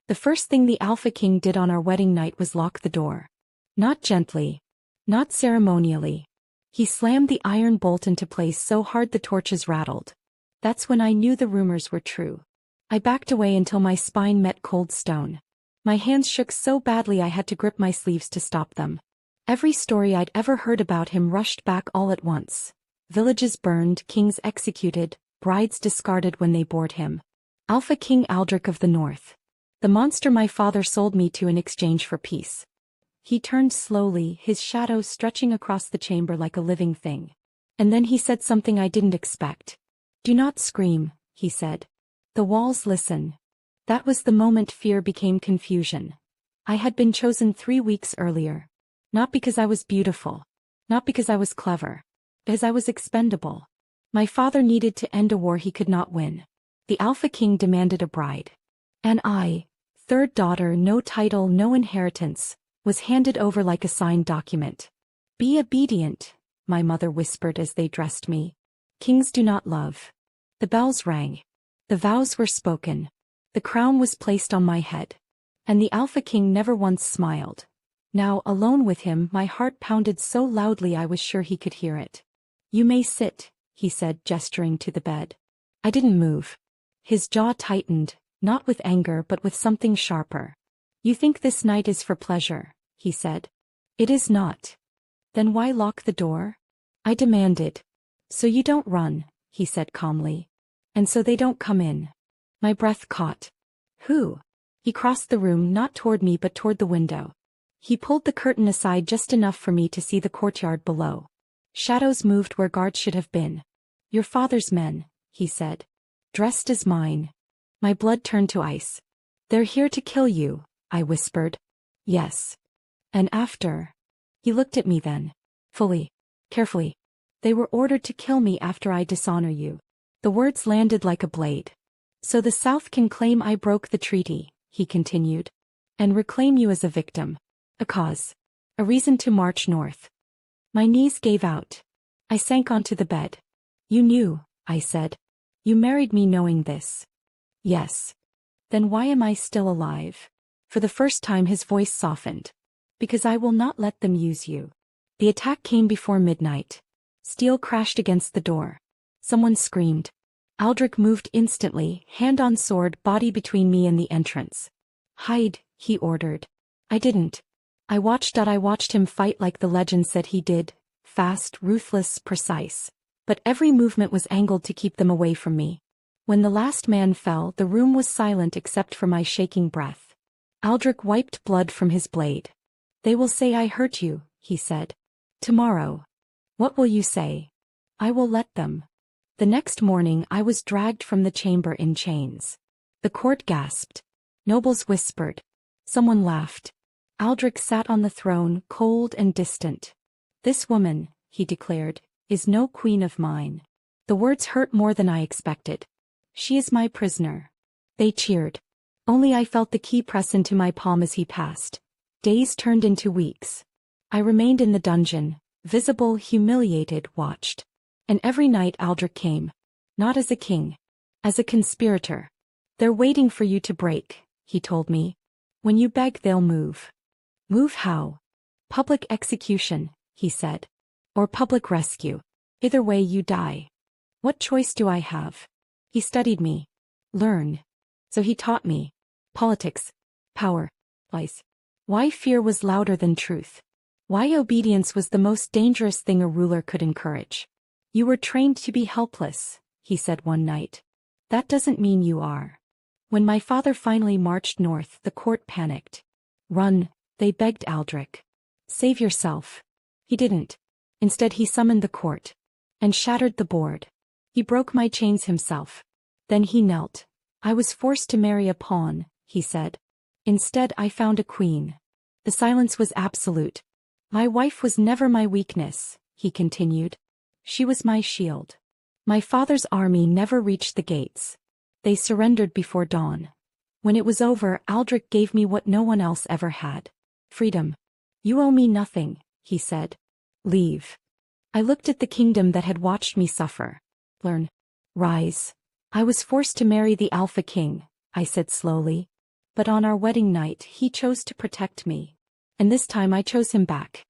The first thing the Alpha King did on our wedding night was lock the door. Not gently. Not ceremonially. He slammed the iron bolt into place so hard the torches rattled. That's when I knew the rumors were true. I backed away until my spine met cold stone. My hands shook so badly I had to grip my sleeves to stop them. Every story I'd ever heard about him rushed back all at once. Villages burned, kings executed, brides discarded when they bored him. Alpha King Aldrich of the North. The monster my father sold me to in exchange for peace. He turned slowly, his shadow stretching across the chamber like a living thing. And then he said something I didn't expect. "Do not scream," he said. "The walls listen." That was the moment fear became confusion. I had been chosen 3 weeks earlier. Not because I was beautiful. Not because I was clever. Because I was expendable. My father needed to end a war he could not win. The Alpha King demanded a bride. And I, third daughter, no title, no inheritance, was handed over like a signed document. "Be obedient," my mother whispered as they dressed me. "Kings do not love." The bells rang. The vows were spoken. The crown was placed on my head. And the Alpha King never once smiled. Now, alone with him, my heart pounded so loudly I was sure he could hear it. "You may sit," he said, gesturing to the bed. I didn't move. His jaw tightened, not with anger but with something sharper. "You think this night is for pleasure," he said. "It is not." "Then why lock the door?" I demanded. "So you don't run," he said calmly. "And so they don't come in." My breath caught. "Who?" He crossed the room, not toward me but toward the window. He pulled the curtain aside just enough for me to see the courtyard below. Shadows moved where guards should have been. "Your father's men," he said. "Dressed as mine." My blood turned to ice. "They're here to kill you," I whispered. "Yes." "And after?" He looked at me then. Fully. Carefully. "They were ordered to kill me after I dishonor you." The words landed like a blade. "So the South can claim I broke the treaty," he continued. "And reclaim you as a victim. A cause. A reason to march north." My knees gave out. I sank onto the bed. "You knew," I said. "You married me knowing this." "Yes." "Then why am I still alive?" For the first time his voice softened. "Because I will not let them use you." The attack came before midnight. Steel crashed against the door. Someone screamed. Aldrich moved instantly, hand on sword, body between me and the entrance. "Hide," he ordered. I didn't. I watched him fight like the legend said he did, fast, ruthless, precise. But every movement was angled to keep them away from me. When the last man fell, the room was silent except for my shaking breath. Aldrich wiped blood from his blade. "They will say I hurt you," he said. "Tomorrow." "What will you say?" "I will let them." The next morning I was dragged from the chamber in chains. The court gasped. Nobles whispered. Someone laughed. Aldrich sat on the throne, cold and distant. "This woman," he declared, "is no queen of mine." The words hurt more than I expected. "She is my prisoner." They cheered. Only I felt the key press into my palm as he passed. Days turned into weeks. I remained in the dungeon, visible, humiliated, watched. And every night Aldrich came. Not as a king. As a conspirator. "They're waiting for you to break," he told me. "When you beg they'll move." "Move how?" "Public execution," he said. "Or public rescue. Either way you die." "What choice do I have?" He studied me. "Learn." So he taught me. Politics. Power. Lies. Why fear was louder than truth. Why obedience was the most dangerous thing a ruler could encourage. "You were trained to be helpless," he said one night. "That doesn't mean you are." When my father finally marched north, the court panicked. "Run," they begged Aldrich. "Save yourself." He didn't. Instead he summoned the court. And shattered the board. He broke my chains himself. Then he knelt. "I was forced to marry a pawn," he said. "Instead I found a queen." The silence was absolute. "My wife was never my weakness," he continued. "She was my shield." My father's army never reached the gates. They surrendered before dawn. When it was over, Aldrich gave me what no one else ever had. Freedom. "You owe me nothing," he said. "Leave." I looked at the kingdom that had watched me suffer. "Learn. Rise." "I was forced to marry the Alpha King," I said slowly. But on our wedding night he chose to protect me. And this time I chose him back.